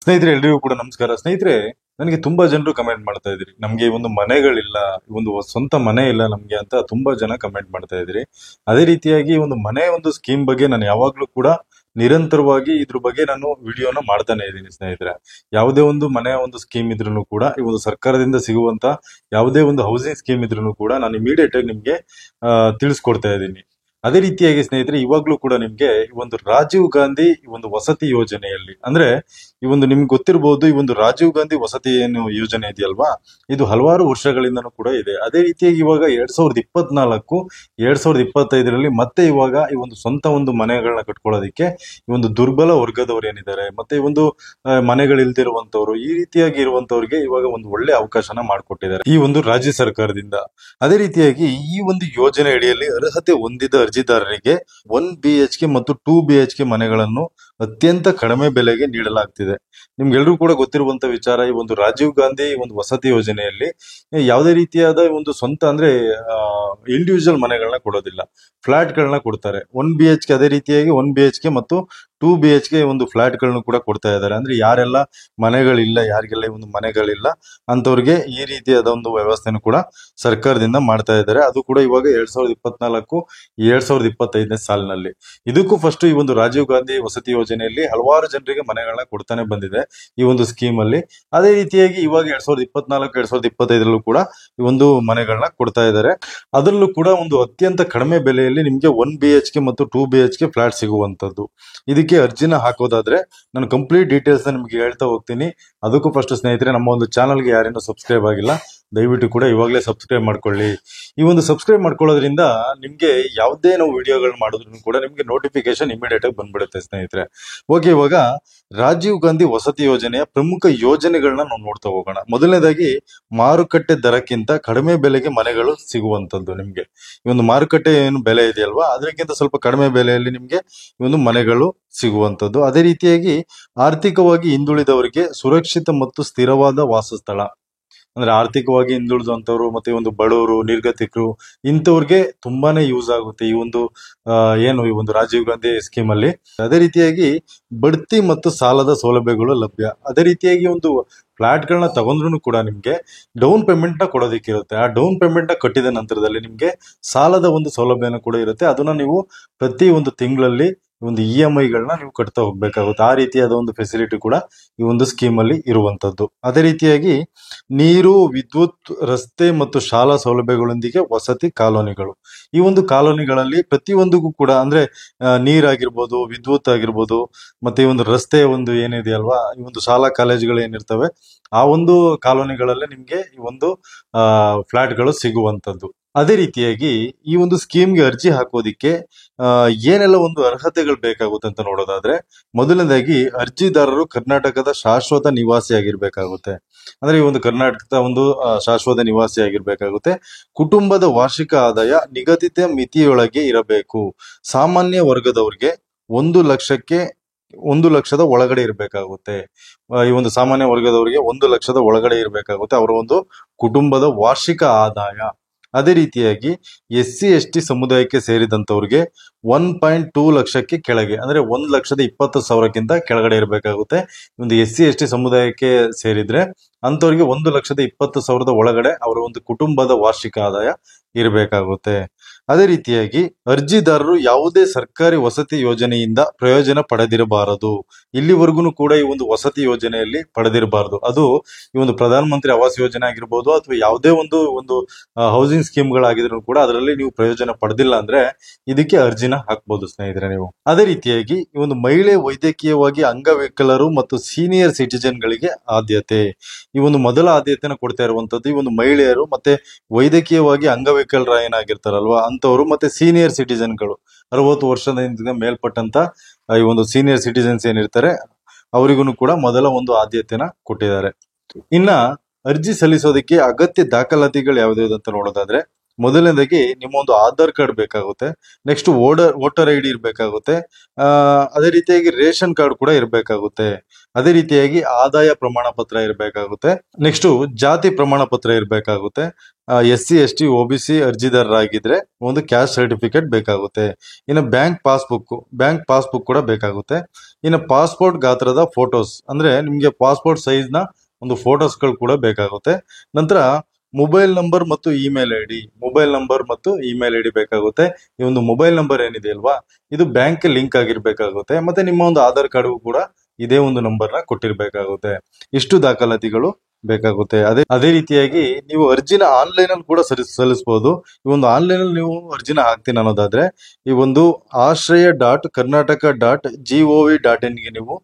ಸ್ನೇಹಿತರೆ, ಎಲ್ರಿಗೂ ಕೂಡ ನಮಸ್ಕಾರ. ಸ್ನೇಹಿತರೆ, ನನಗೆ ತುಂಬಾ ಜನರು ಕಮೆಂಟ್ ಮಾಡ್ತಾ ಇದ್ರಿ, ನಮ್ಗೆ ಒಂದು ಮನೆಗಳಿಲ್ಲ, ಒಂದು ಸ್ವಂತ ಮನೆ ಇಲ್ಲ ನಮ್ಗೆ ಅಂತ ತುಂಬಾ ಜನ ಕಮೆಂಟ್ ಮಾಡ್ತಾ ಇದ್ರಿ. ಅದೇ ರೀತಿಯಾಗಿ ಒಂದು ಮನೆ ಒಂದು ಸ್ಕೀಮ್ ಬಗ್ಗೆ ನಾನು ಯಾವಾಗ್ಲೂ ಕೂಡ ನಿರಂತರವಾಗಿ ಇದ್ರ ಬಗ್ಗೆ ನಾನು ವಿಡಿಯೋನ ಮಾಡ್ತಾನೆ ಇದ್ದೀನಿ. ಸ್ನೇಹಿತರೆ, ಯಾವುದೇ ಒಂದು ಮನೆಯ ಒಂದು ಸ್ಕೀಮ್ ಇದ್ರೂ ಕೂಡ, ಈ ಒಂದು ಸರ್ಕಾರದಿಂದ ಸಿಗುವಂತ ಯಾವುದೇ ಒಂದು ಹೌಸಿಂಗ್ ಸ್ಕೀಮ್ ಇದ್ರೂ ಕೂಡ ನಾನು ಇಮಿಡಿಯೇಟ್ ಆಗಿ ನಿಮ್ಗೆ ತಿಳಿಸ್ಕೊಡ್ತಾ ಇದ್ದೀನಿ. ಅದೇ ರೀತಿಯಾಗಿ ಸ್ನೇಹಿತರೆ, ಇವಾಗ್ಲೂ ಕೂಡ ನಿಮ್ಗೆ ಈ ಒಂದು ರಾಜೀವ್ ಗಾಂಧಿ ಈ ಒಂದು ವಸತಿ ಯೋಜನೆಯಲ್ಲಿ, ಅಂದ್ರೆ ಈ ಒಂದು ನಿಮ್ಗೆ ಗೊತ್ತಿರಬಹುದು, ಈ ಒಂದು ರಾಜೀವ್ ಗಾಂಧಿ ವಸತಿ ಏನು ಯೋಜನೆ ಇದೆಯಲ್ವಾ, ಇದು ಹಲವಾರು ವರ್ಷಗಳಿಂದನೂ ಕೂಡ ಇದೆ. ಅದೇ ರೀತಿಯಾಗಿ ಇವಾಗ 2024 2025ರಲ್ಲಿ ಮತ್ತೆ ಇವಾಗ ಈ ಒಂದು ಸ್ವಂತ ಒಂದು ಮನೆಗಳನ್ನ ಕಟ್ಕೊಳ್ಳೋದಿಕ್ಕೆ ಈ ಒಂದು ದುರ್ಬಲ ವರ್ಗದವ್ರು ಏನಿದ್ದಾರೆ, ಮತ್ತೆ ಈ ಒಂದು ಮನೆಗಳಿಲ್ದಿರುವಂತವ್ರು, ಈ ರೀತಿಯಾಗಿ ಇರುವಂತವ್ರಿಗೆ ಇವಾಗ ಒಂದು ಒಳ್ಳೆ ಅವಕಾಶನ ಮಾಡಿಕೊಟ್ಟಿದ್ದಾರೆ ಈ ಒಂದು ರಾಜ್ಯ ಸರ್ಕಾರದಿಂದ. ಅದೇ ರೀತಿಯಾಗಿ ಈ ಒಂದು ಯೋಜನೆ ಅಡಿಯಲ್ಲಿ ಅರ್ಹತೆ ಹೊಂದಿದ ಅರ್ಜಿದಾರರಿಗೆ 1 BHK ಮತ್ತು 2 BHK ಮನೆಗಳನ್ನು ಅತ್ಯಂತ ಕಡಿಮೆ ಬೆಲೆಗೆ ನೀಡಲಾಗ್ತಿದೆ. ನಿಮ್ಗೆಲ್ರೂ ಕೂಡ ಗೊತ್ತಿರುವಂತ ವಿಚಾರ, ಈ ಒಂದು ರಾಜೀವ್ ಗಾಂಧಿ ಒಂದು ವಸತಿ ಯೋಜನೆಯಲ್ಲಿ ಯಾವುದೇ ರೀತಿಯಾದ ಒಂದು ಸ್ವಂತ ಅಂದ್ರೆ ಇಂಡಿವಿಜುವಲ್ ಮನೆಗಳನ್ನ ಕೊಡೋದಿಲ್ಲ, ಫ್ಲಾಟ್ ಗಳನ್ನ ಕೊಡ್ತಾರೆ. 1 BHK, ಅದೇ ರೀತಿಯಾಗಿ 1 BHK ಮತ್ತು 2 BHK ಒಂದು ಫ್ಲಾಟ್ ಗಳನ್ನು ಕೂಡ ಕೊಡ್ತಾ ಇದ್ದಾರೆ. ಅಂದ್ರೆ ಯಾರೆಲ್ಲ ಮನೆಗಳಿಲ್ಲ, ಯಾರಿಗೆಲ್ಲ ಈ ಒಂದು ಮನೆಗಳಿಲ್ಲ ಅಂತವ್ರಿಗೆ ಈ ರೀತಿಯಾದ ಒಂದು ವ್ಯವಸ್ಥೆನೂ ಕೂಡ ಸರ್ಕಾರದಿಂದ ಮಾಡ್ತಾ ಇದ್ದಾರೆ. ಅದು ಕೂಡ ಇವಾಗ 2024 2025ನೇ ಸಾಲಿನಲ್ಲಿ. ಇದಕ್ಕೂ ಫಸ್ಟ್ ಈ ಒಂದು ರಾಜೀವ್ ಗಾಂಧಿ ವಸತಿ ಯೋಜನೆಯಲ್ಲಿ ಹಲವಾರು ಜನರಿಗೆ ಮನೆಗಳನ್ನ ಕೊಡ್ತಾನೆ ಬಂದಿದೆ ಈ ಒಂದು ಸ್ಕೀಮ್ ಅಲ್ಲಿ. ಅದೇ ರೀತಿಯಾಗಿ ಇವಾಗ 2024 2025ರಲ್ಲೂ ಕೂಡ ಈ ಒಂದು ಮನೆಗಳನ್ನ ಕೊಡ್ತಾ ಇದ್ದಾರೆ. ಅದರಲ್ಲೂ ಕೂಡ ಒಂದು ಅತ್ಯಂತ ಕಡಿಮೆ ಬೆಲೆಯಲ್ಲಿ ನಿಮ್ಗೆ 1 BHK ಮತ್ತು 2 BHK ಫ್ಲಾಟ್ ಸಿಗುವಂತದ್ದು. ಇದಕ್ಕೆ ಅರ್ಜಿನ ಹಾಕೋದಾದ್ರೆ ನಾನು ಕಂಪ್ಲೀಟ್ ಡೀಟೇಲ್ಸ್ ನಿಮ್ಗೆ ಹೇಳ್ತಾ ಹೋಗ್ತೀನಿ. ಅದಕ್ಕೂ ಫಸ್ಟ್ ಸ್ನೇಹಿತರೆ, ನಮ್ಮ ಒಂದು ಚಾನಲ್ಗೆ ಯಾರೇನೋ ಸಬ್ಸ್ಕ್ರೈಬ್ ಆಗಿಲ್ಲ, ದಯವಿಟ್ಟು ಕೂಡ ಇವಾಗಲೇ ಸಬ್ಸ್ಕ್ರೈಬ್ ಮಾಡ್ಕೊಳ್ಳಿ. ಈ ಒಂದು ಸಬ್ಸ್ಕ್ರೈಬ್ ಮಾಡ್ಕೊಳ್ಳೋದ್ರಿಂದ ನಿಮ್ಗೆ ಯಾವುದೇ ನಾವು ವಿಡಿಯೋಗಳು ಮಾಡಿದ್ರು ಕೂಡ ನಿಮ್ಗೆ ನೋಟಿಫಿಕೇಶನ್ ಇಮಿಡಿಯೇಟ್ ಆಗಿ ಬಂದ್ಬಿಡುತ್ತೆ ಸ್ನೇಹಿತರೆ. ಓಕೆ, ಇವಾಗ ರಾಜೀವ್ ಗಾಂಧಿ ವಸತಿ ಯೋಜನೆಯ ಪ್ರಮುಖ ಯೋಜನೆಗಳನ್ನ ನಾವು ನೋಡ್ತಾ ಹೋಗೋಣ. ಮೊದಲನೇದಾಗಿ, ಮಾರುಕಟ್ಟೆ ದರಕ್ಕಿಂತ ಕಡಿಮೆ ಬೆಲೆಗೆ ಮನೆಗಳು ಸಿಗುವಂತದ್ದು. ನಿಮ್ಗೆ ಈ ಒಂದು ಮಾರುಕಟ್ಟೆ ಏನು ಬೆಲೆ ಇದೆಯಲ್ವಾ, ಅದಕ್ಕಿಂತ ಸ್ವಲ್ಪ ಕಡಿಮೆ ಬೆಲೆಯಲ್ಲಿ ನಿಮ್ಗೆ ಈ ಒಂದು ಮನೆಗಳು ಸಿಗುವಂತದ್ದು. ಅದೇ ರೀತಿಯಾಗಿ ಆರ್ಥಿಕವಾಗಿ ಹಿಂದುಳಿದವರಿಗೆ ಸುರಕ್ಷಿತ ಮತ್ತು ಸ್ಥಿರವಾದ ವಾಸಸ್ಥಳ, ಅಂದ್ರೆ ಆರ್ಥಿಕವಾಗಿ ಹಿಂದುಳಿದಂತವ್ರು ಮತ್ತೆ ಒಂದು ಬಡವರು, ನಿರ್ಗತಿಕರು, ಇಂಥವ್ರಿಗೆ ತುಂಬಾನೇ ಯೂಸ್ ಆಗುತ್ತೆ ಈ ಒಂದು ಏನು ಈ ಒಂದು ರಾಜೀವ್ ಗಾಂಧಿ ಸ್ಕೀಮ್ ಅಲ್ಲಿ. ಅದೇ ರೀತಿಯಾಗಿ ಬಡ್ತಿ ಮತ್ತು ಸಾಲದ ಸೌಲಭ್ಯಗಳು ಲಭ್ಯ. ಅದೇ ರೀತಿಯಾಗಿ ಒಂದು ಫ್ಲಾಟ್ ಗಳನ್ನ ತಗೊಂಡ್ರು ಕೂಡ ನಿಮ್ಗೆ ಡೌನ್ ಪೇಮೆಂಟ್ ನ ಕೊಡೋದಿಕ್ಕಿರುತ್ತೆ. ಆ ಡೌನ್ ಪೇಮೆಂಟ್ ನ ಕಟ್ಟಿದ ನಂತರದಲ್ಲಿ ನಿಮ್ಗೆ ಸಾಲದ ಒಂದು ಸೌಲಭ್ಯನ ಕೂಡ ಇರುತ್ತೆ. ಅದನ್ನ ನೀವು ಪ್ರತಿ ಒಂದು ತಿಂಗಳಲ್ಲಿ ಒಂದು EMI ಗಳನ್ನ ನೀವು ಕಟ್ತಾ ಹೋಗ್ಬೇಕಾಗುತ್ತೆ. ಆ ರೀತಿಯಾದ ಒಂದು ಫೆಸಿಲಿಟಿ ಕೂಡ ಈ ಒಂದು ಸ್ಕೀಮ್ ಅಲ್ಲಿ ಇರುವಂತದ್ದು. ಅದೇ ರೀತಿಯಾಗಿ ನೀರು, ವಿದ್ಯುತ್, ರಸ್ತೆ ಮತ್ತು ಶಾಲಾ ಸೌಲಭ್ಯಗಳೊಂದಿಗೆ ವಸತಿ ಕಾಲೋನಿಗಳು. ಈ ಒಂದು ಕಾಲೋನಿಗಳಲ್ಲಿ ಪ್ರತಿಯೊಂದಿಗೂ ಕೂಡ ಅಂದ್ರೆ ನೀರಾಗಿರ್ಬೋದು, ವಿದ್ಯುತ್ ಆಗಿರ್ಬೋದು, ಮತ್ತೆ ಈ ಒಂದು ರಸ್ತೆ ಒಂದು ಏನಿದೆಯಲ್ವಾ, ಈ ಒಂದು ಶಾಲಾ ಕಾಲೇಜುಗಳು ಏನಿರ್ತವೆ ಆ ಒಂದು ಕಾಲೋನಿಗಳಲ್ಲೇ ನಿಮ್ಗೆ ಈ ಒಂದು ಫ್ಲಾಟ್ಗಳು ಸಿಗುವಂತದ್ದು. ಅದೇ ರೀತಿಯಾಗಿ ಈ ಒಂದು ಸ್ಕೀಮ್ಗೆ ಅರ್ಜಿ ಹಾಕೋದಿಕ್ಕೆ ಏನೆಲ್ಲ ಒಂದು ಅರ್ಹತೆಗಳು ಬೇಕಾಗುತ್ತೆ ಅಂತ ನೋಡೋದಾದ್ರೆ, ಮೊದಲನೇದಾಗಿ ಅರ್ಜಿದಾರರು ಕರ್ನಾಟಕದ ಶಾಶ್ವತ ನಿವಾಸಿ ಆಗಿರ್ಬೇಕಾಗುತ್ತೆ. ಅಂದ್ರೆ ಈ ಒಂದು ಕರ್ನಾಟಕದ ಒಂದು ಶಾಶ್ವತ ನಿವಾಸಿ ಆಗಿರ್ಬೇಕಾಗುತ್ತೆ. ಕುಟುಂಬದ ವಾರ್ಷಿಕ ಆದಾಯ ನಿಗದಿತ ಮಿತಿಯೊಳಗೆ ಇರಬೇಕು. ಸಾಮಾನ್ಯ ವರ್ಗದವ್ರಿಗೆ 1 ಲಕ್ಷದ ಒಳಗಡೆ ಇರಬೇಕಾಗುತ್ತೆ. ಈ ಒಂದು ಸಾಮಾನ್ಯ ವರ್ಗದವರಿಗೆ 1 ಲಕ್ಷದ ಒಳಗಡೆ ಇರಬೇಕಾಗುತ್ತೆ ಅವರ ಒಂದು ಕುಟುಂಬದ ವಾರ್ಷಿಕ ಆದಾಯ. ಅದೇ ರೀತಿಯಾಗಿ SC/ST ಸಮುದಾಯಕ್ಕೆ ಸೇರಿದಂತವ್ರಿಗೆ 1.2 ಲಕ್ಷಕ್ಕೆ ಕೆಳಗೆ, ಅಂದ್ರೆ 1,20,000ಕ್ಕಿಂತ ಕೆಳಗಡೆ ಇರಬೇಕಾಗುತ್ತೆ. ಒಂದು SC/ST ಸಮುದಾಯಕ್ಕೆ ಸೇರಿದ್ರೆ ಅಂತವ್ರಿಗೆ 1,20,000 ಒಳಗಡೆ ಅವರ ಒಂದು ಕುಟುಂಬದ ವಾರ್ಷಿಕ ಆದಾಯ ಇರಬೇಕಾಗುತ್ತೆ. ಅದೇ ರೀತಿಯಾಗಿ ಅರ್ಜಿದಾರರು ಯಾವುದೇ ಸರ್ಕಾರಿ ವಸತಿ ಯೋಜನೆಯಿಂದ ಪ್ರಯೋಜನ ಪಡೆದಿರಬಾರದು. ಇಲ್ಲಿವರೆಗೂ ಕೂಡ ಈ ಒಂದು ವಸತಿ ಯೋಜನೆಯಲ್ಲಿ ಪಡೆದಿರಬಾರದು. ಅದು ಈ ಒಂದು ಪ್ರಧಾನ ಮಂತ್ರಿ ಆವಾಸ್ ಯೋಜನೆ ಆಗಿರ್ಬೋದು ಅಥವಾ ಯಾವುದೇ ಒಂದು ಹೌಸಿಂಗ್ ಸ್ಕೀಮ್ ಗಳಾಗಿದ್ರು ಕೂಡ ಅದರಲ್ಲಿ ನೀವು ಪ್ರಯೋಜನ ಪಡೆದಿಲ್ಲ ಅಂದ್ರೆ ಇದಕ್ಕೆ ಅರ್ಜಿನ ಹಾಕ್ಬೋದು ಸ್ನೇಹಿತರೆ ನೀವು. ಅದೇ ರೀತಿಯಾಗಿ ಈ ಒಂದು ಮಹಿಳೆ, ವೈದ್ಯಕೀಯವಾಗಿ ಅಂಗವಿಕಲರು ಮತ್ತು ಸೀನಿಯರ್ ಸಿಟಿಜನ್ ಗಳಿಗೆ ಆದ್ಯತೆ. ಈ ಒಂದು ಮೊದಲ ಆದ್ಯತೆನ ಕೊಡ್ತಾ ಇರುವಂತದ್ದು ಈ ಒಂದು ಮಹಿಳೆಯರು ಮತ್ತೆ ವೈದ್ಯಕೀಯವಾಗಿ ಅಂಗವಿಕಲರ ಏನಾಗಿರ್ತಾರಲ್ವಾ ಅಂತವ್ರು, ಮತ್ತೆ ಸೀನಿಯರ್ ಸಿಟಿಜನ್ಗಳು 60 ವರ್ಷದಿಂದ ಮೇಲ್ಪಟ್ಟಂತ ಈ ಒಂದು ಸೀನಿಯರ್ ಸಿಟಿಜನ್ಸ್ ಏನಿರ್ತಾರೆ ಅವರಿಗೂ ಕೂಡ ಮೊದಲ ಒಂದು ಆದ್ಯತೆನ ಕೊಟ್ಟಿದ್ದಾರೆ. ಇನ್ನ ಅರ್ಜಿ ಸಲ್ಲಿಸೋದಕ್ಕೆ ಅಗತ್ಯ ದಾಖಲಾತಿಗಳು ಯಾವ್ದು ಅಂತ ನೋಡೋದಾದ್ರೆ, ಮೊದಲನೇದಾಗಿ ನಿಮ್ಮ ಒಂದು ಆಧಾರ್ ಕಾರ್ಡ್ ಬೇಕಾಗುತ್ತೆ. ನೆಕ್ಸ್ಟ್ ವೋಟರ್ ಐಡಿ ಇರಬೇಕಾಗುತ್ತೆ. ಅದೇ ರೀತಿಯಾಗಿ ರೇಷನ್ ಕಾರ್ಡ್ ಕೂಡ ಇರಬೇಕಾಗುತ್ತೆ. ಅದೇ ರೀತಿಯಾಗಿ ಆದಾಯ ಪ್ರಮಾಣ ಪತ್ರ ಇರಬೇಕಾಗುತ್ತೆ. ನೆಕ್ಸ್ಟ್ ಜಾತಿ ಪ್ರಮಾಣ ಪತ್ರ ಇರಬೇಕಾಗುತ್ತೆ. SC ST OBC ಅರ್ಜಿದಾರರಾಗಿದ್ರೆ ಒಂದು ಕ್ಯಾಸ್ಟ್ ಸರ್ಟಿಫಿಕೇಟ್ ಬೇಕಾಗುತ್ತೆ. ಇನ್ನು ಬ್ಯಾಂಕ್ ಪಾಸ್ಬುಕ್ ಕೂಡ ಬೇಕಾಗುತ್ತೆ. ಇನ್ನು ಪಾಸ್ಪೋರ್ಟ್ ಗಾತ್ರದ ಫೋಟೋಸ್, ಅಂದ್ರೆ ನಿಮ್ಗೆ ಪಾಸ್ಪೋರ್ಟ್ ಸೈಜ್ ನ ಒಂದು ಫೋಟೋಸ್ಗಳು ಕೂಡ ಬೇಕಾಗುತ್ತೆ. ನಂತರ ಮೊಬೈಲ್ ನಂಬರ್ ಮತ್ತು ಇಮೇಲ್ ಐಡಿ ಬೇಕಾಗುತ್ತೆ. ಈ ಒಂದು ಮೊಬೈಲ್ ನಂಬರ್ ಏನಿದೆ ಅಲ್ವಾ, ಇದು ಬ್ಯಾಂಕ್ ಲಿಂಕ್ ಆಗಿರ್ಬೇಕಾಗುತ್ತೆ. ಮತ್ತೆ ನಿಮ್ಮ ಒಂದು ಆಧಾರ್ ಕಾರ್ಡ್ ಕೂಡ ಇದೇ ಒಂದು ನಂಬರ್ ನ ಕೊಟ್ಟಿರ್ಬೇಕಾಗುತ್ತೆ. ಇಷ್ಟು ದಾಖಲಾತಿಗಳು ಬೇಕಾಗುತ್ತೆ. ಅದೇ ರೀತಿಯಾಗಿ ನೀವು ಅರ್ಜಿನ ಆನ್ಲೈನ್ ಅಲ್ಲಿ ಕೂಡ ಸಲ್ಲಿಸಬಹುದು. ಈ ಒಂದು ಆನ್ಲೈನ್ ಅಲ್ಲಿ ನೀವು ಅರ್ಜಿನ ಹಾಕ್ತೀನಿ ಅನ್ನೋದಾದ್ರೆ ಈ ಒಂದು ashray.karnataka.gov.in ಗೆ ನೀವು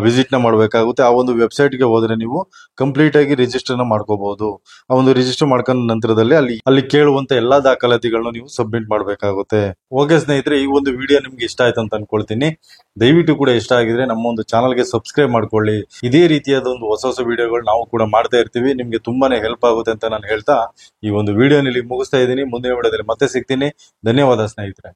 ವಿಸಿಟ್ ನ ಮಾಡಬೇಕಾಗುತ್ತೆ. ಆ ಒಂದು ವೆಬ್ಸೈಟ್ ಗೆ ಹೋದ್ರೆ ನೀವು ಕಂಪ್ಲೀಟ್ ಆಗಿ ರಿಜಿಸ್ಟರ್ ನ ಮಾಡ್ಕೋಬಹುದು. ಆ ಒಂದು ರಿಜಿಸ್ಟರ್ ಮಾಡ್ಕೊಂಡ ನಂತರದಲ್ಲಿ ಅಲ್ಲಿ ಕೇಳುವಂತ ಎಲ್ಲಾ ದಾಖಲಾತಿಗಳನ್ನ ನೀವು ಸಬ್ಮಿಟ್ ಮಾಡಬೇಕಾಗುತ್ತೆ. ಓಕೆ ಸ್ನೇಹಿತರೆ, ಈ ಒಂದು ವಿಡಿಯೋ ನಿಮ್ಗೆ ಇಷ್ಟ ಆಯ್ತು ಅಂತ ಅನ್ಕೊಳ್ತೀನಿ. ದಯವಿಟ್ಟು ಕೂಡ ಇಷ್ಟ ಆಗಿದ್ರೆ ನಮ್ಮ ಒಂದು ಚಾನಲ್ಗೆ ಸಬ್ಸ್ಕ್ರೈಬ್ ಮಾಡ್ಕೊಳ್ಳಿ. ಇದೇ ರೀತಿಯಾದ ಒಂದು ಹೊಸ ವಿಡಿಯೋಗಳು ನಾವು ಕೂಡ ಮಾಡ್ತಾ ಇರ್ತೀವಿ. ನಿಮ್ಗೆ ತುಂಬಾನೇ ಹೆಲ್ಪ್ ಆಗುತ್ತೆ ಅಂತ ನಾನು ಹೇಳ್ತಾ ಈ ಒಂದು ವಿಡಿಯೋನಲ್ಲಿ ಮುಗಿಸ್ತಾ ಇದ್ದೀನಿ. ಮುಂದಿನ ವಿಡಿಯೋದಲ್ಲಿ ಮತ್ತೆ ಸಿಗ್ತೀನಿ. ಧನ್ಯವಾದ ಸ್ನೇಹಿತರೆ.